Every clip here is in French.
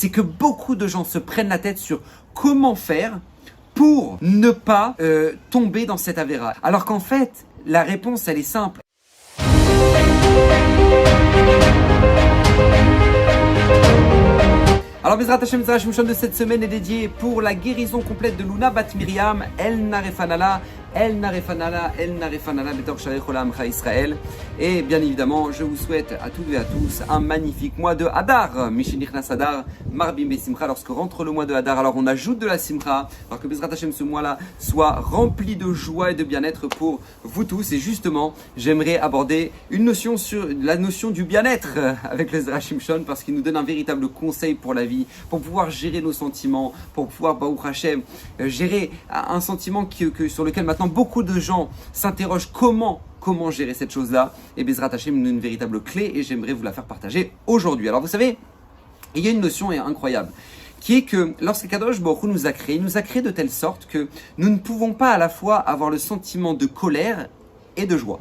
c'est que beaucoup de gens se prennent la tête sur comment faire pour ne pas tomber dans cette avéra. Alors qu'en fait, la réponse, elle est simple. Alors Bezrat Hashem, Zera Shimshon de cette semaine est dédié pour la guérison complète de Luna Bat Miriam, El Narefanala, El Narefanala, El Narefanala, Betor Shalech Olam Cha Israël. Et bien évidemment, je vous souhaite à toutes et à tous un magnifique mois de Hadar, Mishinichnas Hadar, Marbim Besimcha, lorsque rentre le mois de Hadar. Alors on ajoute de la Simcha, alors que Bezrat Hashem ce mois-là soit rempli de joie et de bien-être pour vous tous. Et justement, j'aimerais aborder une notion sur la notion du bien-être avec le Zera Shimshon, parce qu'il nous donne un véritable conseil pour la vie, pour pouvoir gérer nos sentiments, pour pouvoir, Baruch Hashem, gérer un sentiment sur lequel maintenant beaucoup de gens s'interrogent comment gérer cette chose-là. Et Bezrat Hashem nous donne une véritable clé et j'aimerais vous la faire partager aujourd'hui. Alors vous savez, il y a une notion incroyable qui est que lorsque Kadosh Baruch Hu nous a créé, il nous a créé de telle sorte que nous ne pouvons pas à la fois avoir le sentiment de colère et de joie.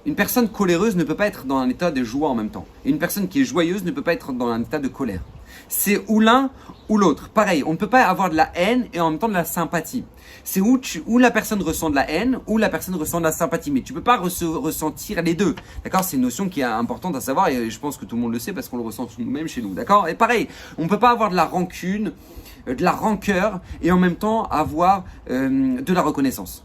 Une personne coléreuse ne peut pas être dans un état de joie en même temps. Et une personne qui est joyeuse ne peut pas être dans un état de colère. C'est ou l'un ou l'autre. Pareil, on ne peut pas avoir de la haine et en même temps de la sympathie. C'est où la personne ressent de la haine ou la personne ressent de la sympathie. Mais tu ne peux pas ressentir les deux. D'accord ? C'est une notion qui est importante à savoir et je pense que tout le monde le sait parce qu'on le ressent nous-mêmes chez nous. D'accord ? Et pareil, on ne peut pas avoir de la rancune, de la rancœur et en même temps avoir de la reconnaissance.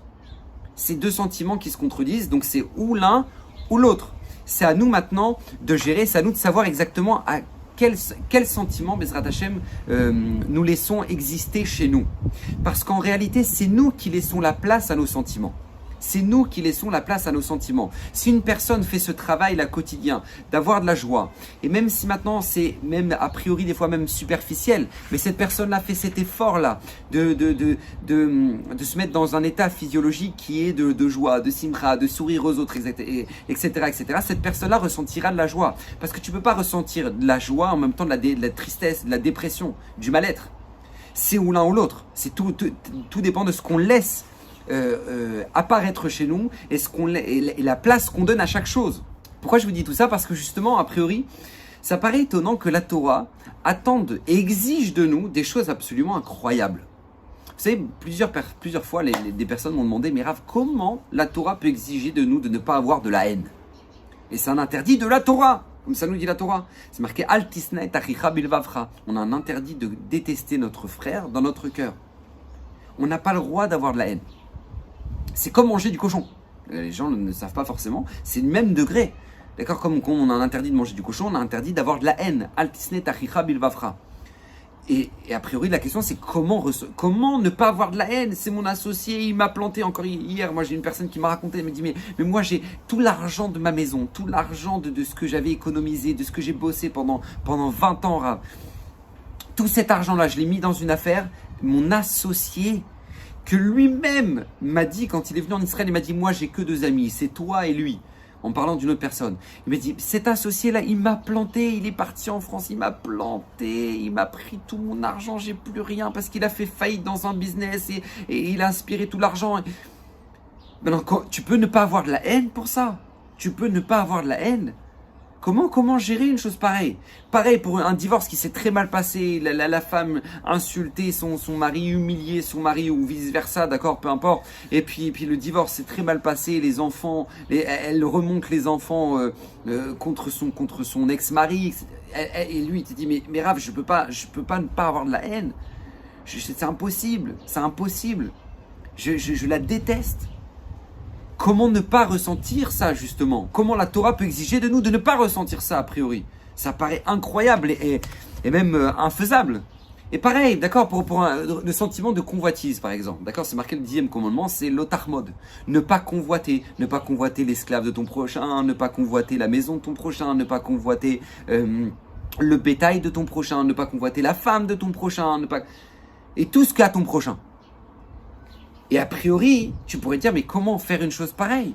C'est deux sentiments qui se contredisent, donc c'est ou l'un ou l'autre. C'est à nous maintenant de gérer, c'est à nous de savoir exactement à quel sentiment, Bezrat Hashem, nous laissons exister chez nous. Parce qu'en réalité, c'est nous qui laissons la place à nos sentiments. C'est nous qui laissons la place à nos sentiments. Si une personne fait ce travail-là quotidien, d'avoir de la joie, et même si maintenant c'est même a priori des fois même superficiel, mais cette personne-là fait cet effort-là de se mettre dans un état physiologique qui est de joie, de simcha, de sourire aux autres, etc., etc., cette personne-là ressentira de la joie. Parce que tu ne peux pas ressentir de la joie en même temps de la tristesse, de la dépression, du mal-être. C'est ou l'un ou l'autre. Tout dépend de ce qu'on laisse apparaître chez nous et la place qu'on donne à chaque chose. Pourquoi je vous dis tout ça ? Parce que justement, a priori, ça paraît étonnant que la Torah attende et exige de nous des choses absolument incroyables. Vous savez, plusieurs fois, des personnes m'ont demandé, mais Rav, comment la Torah peut exiger de nous de ne pas avoir de la haine ? Et c'est un interdit de la Torah, comme ça nous dit la Torah. C'est marqué « Al tisna et achicha bilvavcha ». On a un interdit de détester notre frère dans notre cœur. On n'a pas le droit d'avoir de la haine. C'est comme manger du cochon. Les gens ne savent pas forcément. C'est le même degré. D'accord ? Comme on a un interdit de manger du cochon, on a un interdit d'avoir de la haine. Al tisne tachicha bilvavra. Et a priori, la question, c'est comment ne pas avoir de la haine ? C'est mon associé, il m'a planté encore hier. Moi, j'ai une personne qui m'a raconté, elle me dit, mais moi, j'ai tout l'argent de ma maison, tout l'argent de ce que j'avais économisé, de ce que j'ai bossé pendant 20 ans. Rav. Tout cet argent-là, je l'ai mis dans une affaire. Mon associé, que lui-même m'a dit, quand il est venu en Israël, il m'a dit, moi j'ai que 2 amis, c'est toi et lui, en parlant d'une autre personne. Il m'a dit, cet associé-là, il m'a planté, il est parti en France, il m'a planté, il m'a pris tout mon argent, j'ai plus rien, parce qu'il a fait faillite dans un business et il a inspiré tout l'argent. Maintenant, tu peux ne pas avoir de la haine pour ça. Tu peux ne pas avoir de la haine. Comment gérer une chose pareille ? Pareil pour un divorce qui s'est très mal passé, la femme insulté son mari, humilié son mari ou vice-versa, d'accord, peu importe. Et puis le divorce s'est très mal passé, les enfants, elle remonte les enfants contre son ex-mari. Et lui, il te dit, mais Rav, je peux pas ne pas avoir de la haine. C'est impossible, je la déteste. Comment ne pas ressentir ça, justement ? Comment la Torah peut exiger de nous de ne pas ressentir ça, a priori ? Ça paraît incroyable et même infaisable. Et pareil, d'accord, pour le sentiment de convoitise, par exemple. D'accord, c'est marqué le 10e commandement, c'est l'otarmod. Ne pas convoiter l'esclave de ton prochain, ne pas convoiter la maison de ton prochain, ne pas convoiter le bétail de ton prochain, ne pas convoiter la femme de ton prochain, et tout ce qu'a ton prochain. Et a priori, tu pourrais dire, mais comment faire une chose pareille ?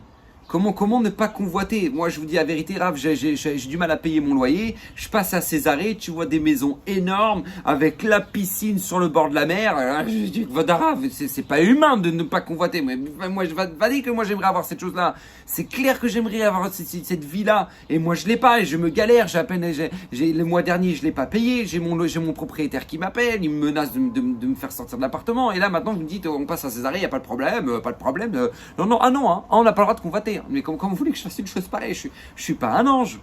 Comment ne pas convoiter? Moi, je vous dis la vérité, Rav, j'ai du mal à payer mon loyer. Je passe à Césarée, tu vois des maisons énormes avec la piscine sur le bord de la mer. Je dis, Rav, c'est pas humain de ne pas convoiter. Moi, je vais dire que moi, j'aimerais avoir cette chose-là. C'est clair que j'aimerais avoir cette vie-là. Et moi, je l'ai pas et je me galère. Le mois dernier, je l'ai pas payé. J'ai mon propriétaire qui m'appelle. Il me menace de me faire sortir de l'appartement. Et là, maintenant, vous me dites, on passe à Césarée, il n'y a pas de problème, pas de problème. Non, on n'a pas le droit de convoiter. Mais comment vous voulez que je fasse une chose pareille? Je suis pas un ange.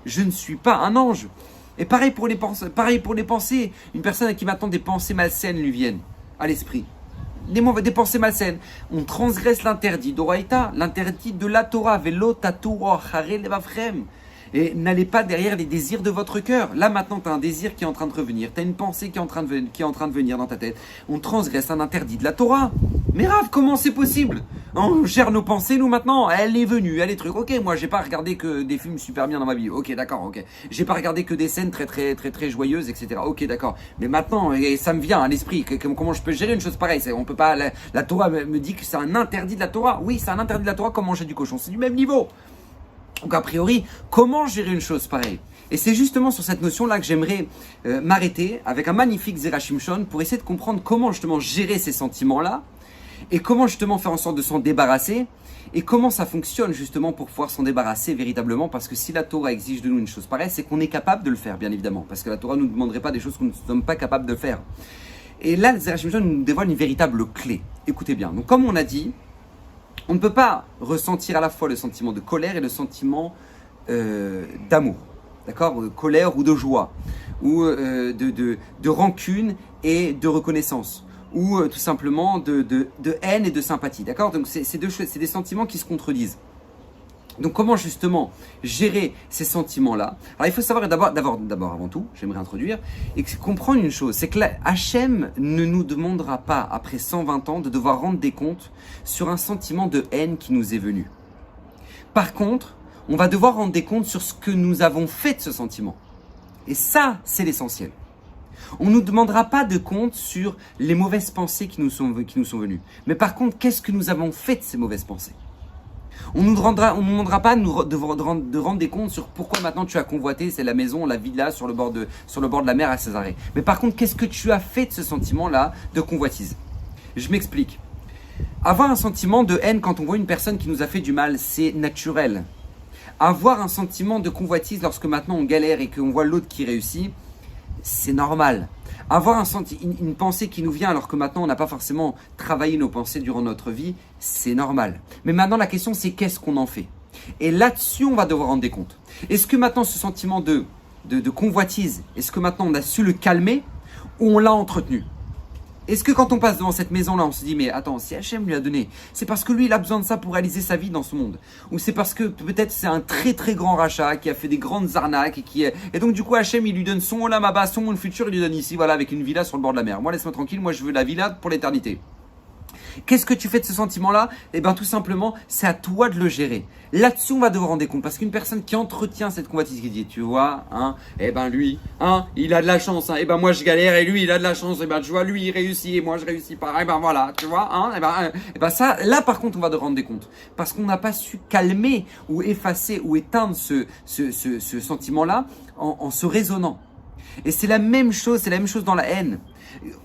Je ne suis pas un ange. Et pareil pour les pensées. Une personne à qui maintenant des pensées malsaines lui viennent à l'esprit. Des pensées malsaines. On transgresse l'interdit d'Oraïta, l'interdit de la Torah. Velo tatura chare levavchem. Et n'allez pas derrière les désirs de votre cœur. Là, maintenant, tu as un désir qui est en train de revenir. Tu as une pensée qui est en train de venir dans ta tête. On transgresse un interdit de la Torah. Mais Rav, comment c'est possible? On gère nos pensées, nous, maintenant. Elle est venue, elle est truc. Ok, moi, j'ai pas regardé que des films super bien dans ma vie. Ok, d'accord, ok. J'ai pas regardé que des scènes très joyeuses, etc. Ok, d'accord. Mais maintenant, et ça me vient à l'esprit. Comment je peux gérer une chose pareille? On peut pas. La Torah me dit que c'est un interdit de la Torah. Oui, c'est un interdit de la Torah comme manger du cochon. C'est du même niveau. Donc a priori, comment gérer une chose pareille? Et c'est justement sur cette notion-là que j'aimerais m'arrêter avec un magnifique Zera Shimshon pour essayer de comprendre comment justement gérer ces sentiments-là et comment justement faire en sorte de s'en débarrasser et comment ça fonctionne justement pour pouvoir s'en débarrasser véritablement, parce que si la Torah exige de nous une chose pareille, c'est qu'on est capable de le faire, bien évidemment, parce que la Torah ne nous demanderait pas des choses que nous ne sommes pas capables de faire. Et là, le Zera Shimshon nous dévoile une véritable clé. Écoutez bien, donc comme on a dit, on ne peut pas ressentir à la fois le sentiment de colère et le sentiment d'amour, d'accord, de colère ou de joie, ou de rancune et de reconnaissance, ou tout simplement de haine et de sympathie, d'accord. Donc c'est deux choses, c'est des sentiments qui se contredisent. Donc comment justement gérer ces sentiments-là? Alors il faut savoir d'abord avant tout, j'aimerais introduire et comprendre une chose, c'est que Hachem ne nous demandera pas après 120 ans de devoir rendre des comptes sur un sentiment de haine qui nous est venu. Par contre, on va devoir rendre des comptes sur ce que nous avons fait de ce sentiment. Et ça, c'est l'essentiel. On ne nous demandera pas de compte sur les mauvaises pensées qui nous sont venues. Mais par contre, qu'est-ce que nous avons fait de ces mauvaises pensées? On ne nous demandera pas de rendre des comptes sur pourquoi maintenant tu as convoité, c'est la maison, la villa sur le bord de la mer à Césarée. Mais par contre, qu'est-ce que tu as fait de ce sentiment-là de convoitise? Je m'explique. Avoir un sentiment de haine quand on voit une personne qui nous a fait du mal, c'est naturel. Avoir un sentiment de convoitise lorsque maintenant on galère et qu'on voit l'autre qui réussit, c'est normal. Avoir une pensée qui nous vient alors que maintenant on n'a pas forcément travaillé nos pensées durant notre vie, c'est normal. Mais maintenant la question c'est qu'est-ce qu'on en fait? Et là-dessus on va devoir rendre des comptes. Est-ce que maintenant ce sentiment de convoitise, est-ce que maintenant on a su le calmer ou on l'a entretenu? Est-ce que quand on passe devant cette maison-là, on se dit mais attends, si Hachem lui a donné, c'est parce que lui il a besoin de ça pour réaliser sa vie dans ce monde? Ou c'est parce que peut-être c'est un très grand rachat qui a fait des grandes arnaques et donc du coup Hachem il lui donne son olam haba, son monde futur, il lui donne ici, voilà, avec une villa sur le bord de la mer. Moi laisse-moi tranquille, moi je veux la villa pour l'éternité. Qu'est-ce que tu fais de ce sentiment-là? Eh bien tout simplement, c'est à toi de le gérer. Là-dessus, on va devoir rendre compte. Parce qu'une personne qui entretient cette convoitise, qui dit, tu vois, eh ben lui, il a de la chance, eh ben moi je galère et lui il a de la chance, eh ben tu vois, lui il réussit et moi je réussis pas, eh ben voilà, tu vois, eh ben ça, là par contre on va devoir rendre des comptes. Parce qu'on n'a pas su calmer ou effacer ou éteindre ce sentiment-là en se raisonnant. Et c'est la même chose dans la haine.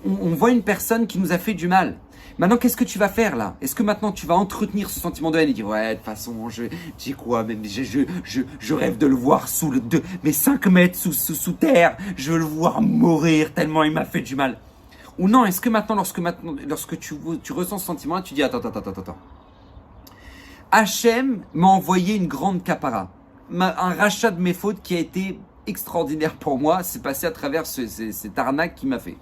On voit une personne qui nous a fait du mal. Maintenant, qu'est-ce que tu vas faire là? Est-ce que maintenant tu vas entretenir ce sentiment de haine et dire ouais, de toute façon, j'ai quoi, même je rêve de le voir sous mes 5 mètres sous terre, je veux le voir mourir tellement il m'a fait du mal. Ou non, est-ce que maintenant, lorsque tu ressens ce sentiment-là, tu dis attends. Hachem m'a envoyé une grande capara, un rachat de mes fautes qui a été extraordinaire pour moi, c'est passé à travers cette arnaque qu'il m'a fait.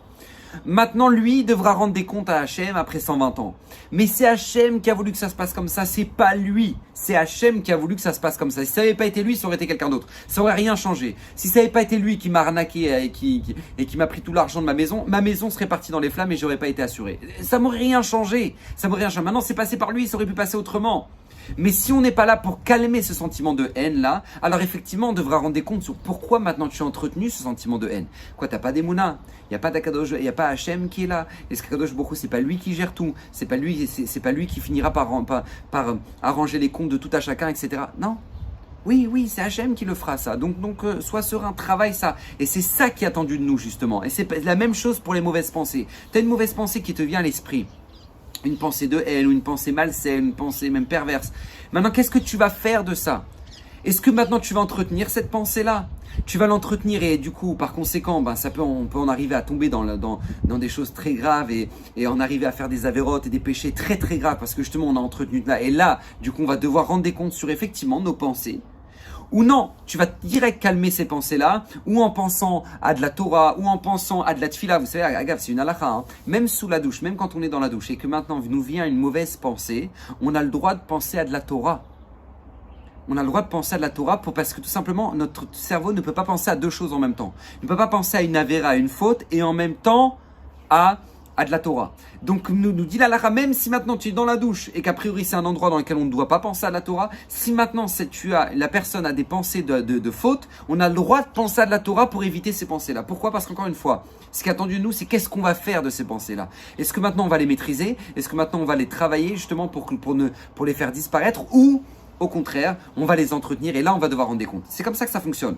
Maintenant, lui, il devra rendre des comptes à Hachem après 120 ans. Mais c'est Hachem qui a voulu que ça se passe comme ça, c'est pas lui. C'est Hachem qui a voulu que ça se passe comme ça. Si ça n'avait pas été lui, ça aurait été quelqu'un d'autre. Ça aurait rien changé. Si ça n'avait pas été lui qui m'a arnaqué et qui m'a pris tout l'argent de ma maison serait partie dans les flammes et j'aurais pas été assuré. Ça m'aurait rien changé. Maintenant, c'est passé par lui, ça aurait pu passer autrement. Mais si on n'est pas là pour calmer ce sentiment de haine là, alors effectivement on devra rendre des comptes sur pourquoi maintenant tu as entretenu ce sentiment de haine. Quoi, t'as pas d'Emouna, il n'y a pas d'Akadosh, il n'y a pas Hachem qui est là. Et ce Kadosh Baruch Hu, c'est pas lui qui gère tout, c'est pas lui qui finira par arranger les comptes compte de tout à chacun, etc. Non. Oui, c'est Hachem qui le fera ça. Donc sois serein, travaille ça. Et c'est ça qui est attendu de nous, justement. Et c'est la même chose pour les mauvaises pensées. Tu as une mauvaise pensée qui te vient à l'esprit. Une pensée de haine, ou une pensée malsaine, une pensée même perverse. Maintenant, qu'est-ce que tu vas faire de ça? Est-ce que maintenant tu vas entretenir cette pensée-là? Tu vas l'entretenir et du coup, par conséquent, on peut en arriver à tomber dans des choses très graves et en arriver à faire des avérotes et des péchés très très graves parce que justement on a entretenu là. Et là, du coup, on va devoir rendre des comptes sur effectivement nos pensées. Ou non, tu vas direct calmer ces pensées-là, ou en pensant à de la Torah, ou en pensant à de la Tfila. Vous savez, agave, c'est une halakha, hein. Même sous la douche, même quand on est dans la douche, et que maintenant nous vient une mauvaise pensée, on a le droit de penser à de la Torah. On a le droit de penser à de la Torah parce que tout simplement, notre cerveau ne peut pas penser à deux choses en même temps. Il ne peut pas penser à une avéra, à une faute, et en même temps à de la Torah. Donc nous dit la Lara, même si maintenant tu es dans la douche et qu'a priori c'est un endroit dans lequel on ne doit pas penser à la Torah, si maintenant la personne a des pensées de faute, on a le droit de penser à de la Torah pour éviter ces pensées-là. Pourquoi? Parce qu'encore une fois, ce qui est attendu de nous, c'est qu'est-ce qu'on va faire de ces pensées-là. Est-ce que maintenant on va les maîtriser? Est-ce que maintenant on va les travailler justement pour les faire disparaître? Ou au contraire, on va les entretenir et là on va devoir rendre des comptes. C'est comme ça que ça fonctionne.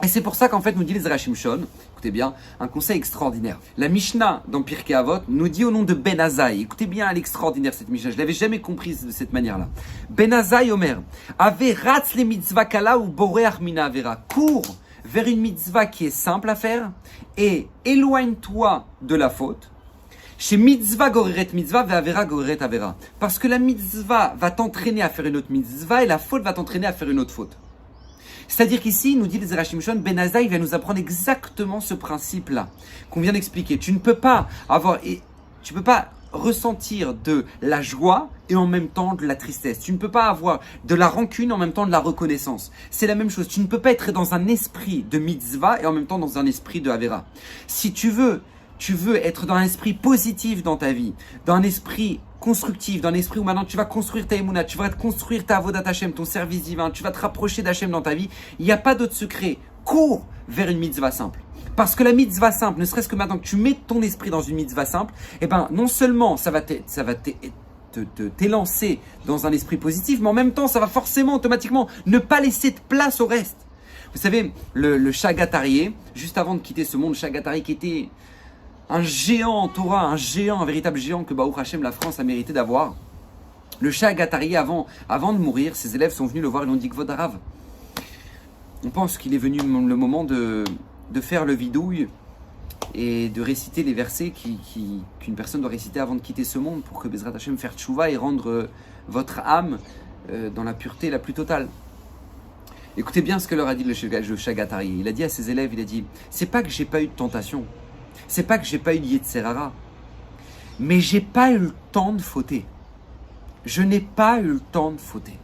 Et c'est pour ça qu'en fait nous dit les Zera Shimshon, écoutez bien, un conseil extraordinaire. La Mishnah dans Pirkei Avot nous dit au nom de Ben Azaï, écoutez bien l'extraordinaire cette Mishnah, je ne l'avais jamais comprise de cette manière-là. Ben Azaï Omer, Averatz le mitzvah kala ou boreach mina avera, cours vers une mitzvah qui est simple à faire et éloigne-toi de la faute. Chez mitzvah goreret mitzvah ve avera goreret avera. Parce que la mitzvah va t'entraîner à faire une autre mitzvah et la faute va t'entraîner à faire une autre faute. C'est-à-dire qu'ici, nous dit les Zera Shimshon, Ben Azaï va nous apprendre exactement ce principe-là qu'on vient d'expliquer. Tu ne peux pas ressentir de la joie et en même temps de la tristesse. Tu ne peux pas avoir de la rancune et en même temps de la reconnaissance. C'est la même chose. Tu ne peux pas être dans un esprit de mitzvah et en même temps dans un esprit de avera. Si tu veux être dans un esprit positif dans ta vie, dans un esprit constructif, dans un esprit où maintenant tu vas construire ta émouna, tu vas construire ta avodat Hashem, ton service divin, tu vas te rapprocher d'Hashem dans ta vie, il n'y a pas d'autre secret. Cours vers une mitzvah simple. Parce que la mitzvah simple, ne serait-ce que maintenant que tu mets ton esprit dans une mitzvah simple, non seulement ça va t'élancer dans un esprit positif, mais en même temps, ça va forcément, automatiquement, ne pas laisser de place au reste. Vous savez, le Shagatarié, juste avant de quitter ce monde, Shagatari qui était un géant en Torah, un véritable géant que Baruch Hashem, la France a mérité d'avoir. Le Shagatari, avant de mourir, ses élèves sont venus le voir et lui ont dit Kvod Harav, on pense qu'il est venu le moment de faire le vidouille et de réciter les versets qu'une personne doit réciter avant de quitter ce monde pour que Bezrat Hashem fasse tchouva et rendre votre âme dans la pureté la plus totale. Écoutez bien ce que leur a dit le Shagatari. Il a dit à ses élèves, il a dit, c'est pas que j'ai pas eu de tentation, c'est pas que j'ai pas eu de Yetzerara, mais j'ai pas eu le temps de fauter. Je n'ai pas eu le temps de fauter.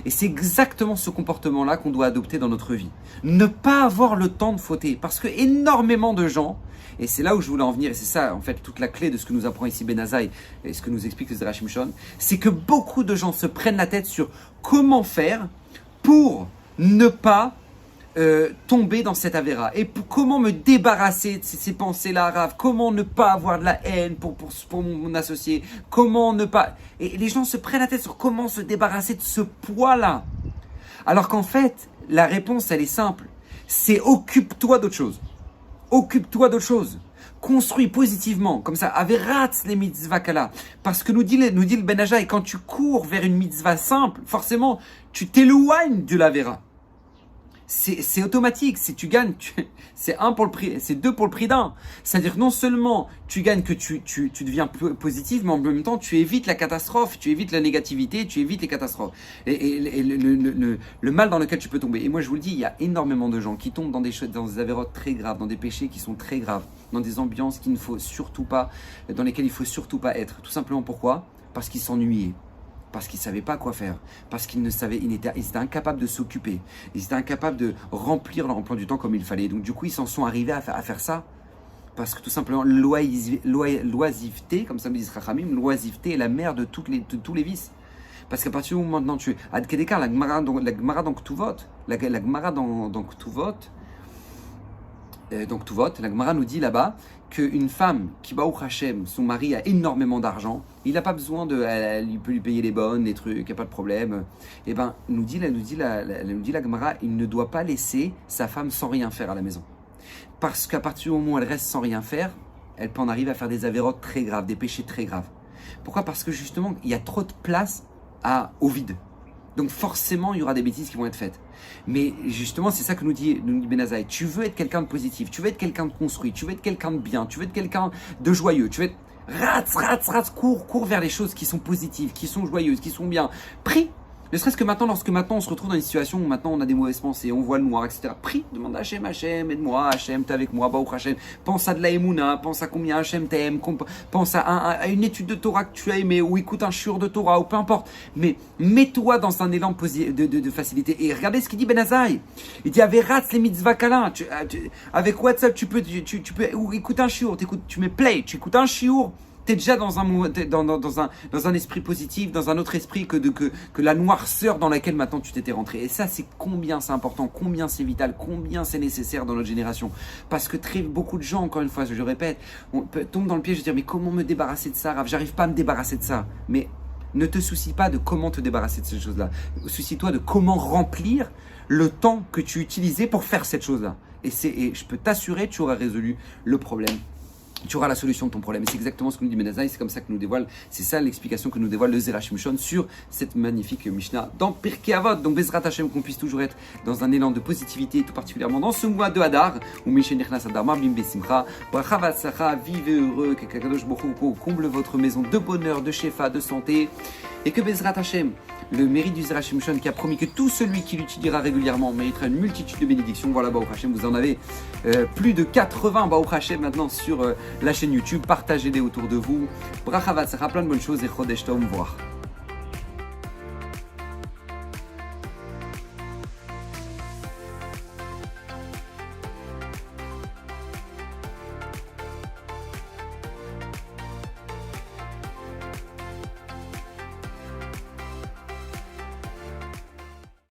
Et c'est exactement ce comportement-là qu'on doit adopter dans notre vie. Ne pas avoir le temps de fauter. Parce que énormément de gens, et c'est là où je voulais en venir, et c'est ça en fait toute la clé de ce que nous apprend ici Ben Azaï, et ce que nous explique le Zera Shimshon, c'est que beaucoup de gens se prennent la tête sur comment faire pour ne pas tomber dans cette avéra. Et comment me débarrasser de ces pensées-là, Rav, comment ne pas avoir de la haine pour mon associé, comment ne pas... Et les gens se prennent la tête sur comment se débarrasser de ce poids-là. Alors qu'en fait, la réponse, elle est simple. C'est occupe-toi d'autre chose. Occupe-toi d'autre chose. Construis positivement, comme ça, avératz les mitzvah kala. Parce que nous dit le Ben Azaï, quand tu cours vers une mitzvah simple, forcément, tu t'éloignes de l'avéra. C'est automatique, si tu gagnes, c'est deux pour le prix d'un. C'est-à-dire que non seulement tu gagnes que tu deviens positif, mais en même temps tu évites la catastrophe, tu évites la négativité, tu évites les catastrophes. Et le mal dans lequel tu peux tomber. Et moi je vous le dis, il y a énormément de gens qui tombent dans des avérotes très graves, dans des péchés qui sont très graves, dans des ambiances qu'il ne faut surtout pas, dans lesquelles il ne faut surtout pas être. Tout simplement pourquoi? Parce qu'ils s'ennuyaient. Parce qu'ils ne savaient pas quoi faire, parce qu'ils étaient incapables de s'occuper, ils étaient incapables de remplir leur emploi du temps comme il fallait. Donc du coup, ils s'en sont arrivés à faire ça, parce que tout simplement, l'oisiveté, comme ça me dit Rachamim, l'oisiveté est la mère de tous les vices. Parce qu'à partir du moment où maintenant tu es... Ad Kedekar, la Gemara dans Ktuvot, donc Tuvot, la Gemara nous dit là-bas qu'une femme qui, Baruch Hashem, son mari a énormément d'argent, il n'a pas besoin il peut lui payer les bonnes, les trucs, il n'y a pas de problème. Et ben, nous dit la Gemara, il ne doit pas laisser sa femme sans rien faire à la maison. Parce qu'à partir du moment où elle reste sans rien faire, elle peut en arriver à faire des avérotes très graves, des péchés très graves. Pourquoi ? Parce que justement, il y a trop de place au vide. Donc forcément, il y aura des bêtises qui vont être faites. Mais justement, c'est ça que nous dit Ben Azaï. Tu veux être quelqu'un de positif, tu veux être quelqu'un de construit, tu veux être quelqu'un de bien, tu veux être quelqu'un de joyeux, tu veux être... cours vers les choses qui sont positives, qui sont joyeuses, qui sont bien. Prie. Ne serait-ce que maintenant, lorsque maintenant on se retrouve dans une situation où maintenant on a des mauvaises pensées, on voit le noir, etc. Prie, demande à Hachem, Hachem, aide-moi, Hachem, t'es avec moi, Baruch Hachem. Pense à de la Emouna, pense à combien Hachem t'aime, pense à une étude de Torah que tu as aimée, ou écoute un shiur de Torah, ou peu importe. Mais mets-toi dans un élan de facilité. Et regardez ce qu'il dit Ben Azaï. Il dit, Averatz les mitzvah kalin. Avec WhatsApp, tu peux ou écoute un shiur, tu mets play, tu écoutes un shiur. Tu es déjà dans un esprit positif, dans un autre esprit que la noirceur dans laquelle maintenant tu t'étais rentré. Et ça, c'est combien c'est important, combien c'est vital, combien c'est nécessaire dans notre génération. Parce que beaucoup de gens, encore une fois, je le répète, tombent dans le piège de dire mais comment me débarrasser de ça, Rav, j'arrive pas à me débarrasser de ça. Mais ne te soucie pas de comment te débarrasser de ces choses-là. Soucie-toi de comment remplir le temps que tu utilisais pour faire cette chose-là. Et je peux t'assurer, tu auras résolu le problème. Tu auras la solution de ton problème. Et c'est exactement ce que nous dit Ben Azaï, c'est comme ça que nous dévoile, c'est ça l'explication que nous dévoile le Zera Shimshon sur cette magnifique Mishnah dans Pirkei Avot. Donc Bezrat Hashem, qu'on puisse toujours être dans un élan de positivité, tout particulièrement dans ce mois de Hadar, où Mishen Nechnas Hadar Marbim Besimcha, Bracha Vatsacha, vivez heureux, que Kadosh Baruch Hu comble votre maison de bonheur, de shefa, de santé, et que Bezrat Hashem, le mérite du Zera Shimshon qui a promis que tout celui qui l'utilisera régulièrement méritera une multitude de bénédictions. Voilà, Baruch Hashem, vous en avez plus de 80 Baruch Hashem maintenant sur la chaîne YouTube. Partagez-les autour de vous. Bracha Vatsacha, plein de bonnes choses et Chodesh Tov Mvorach.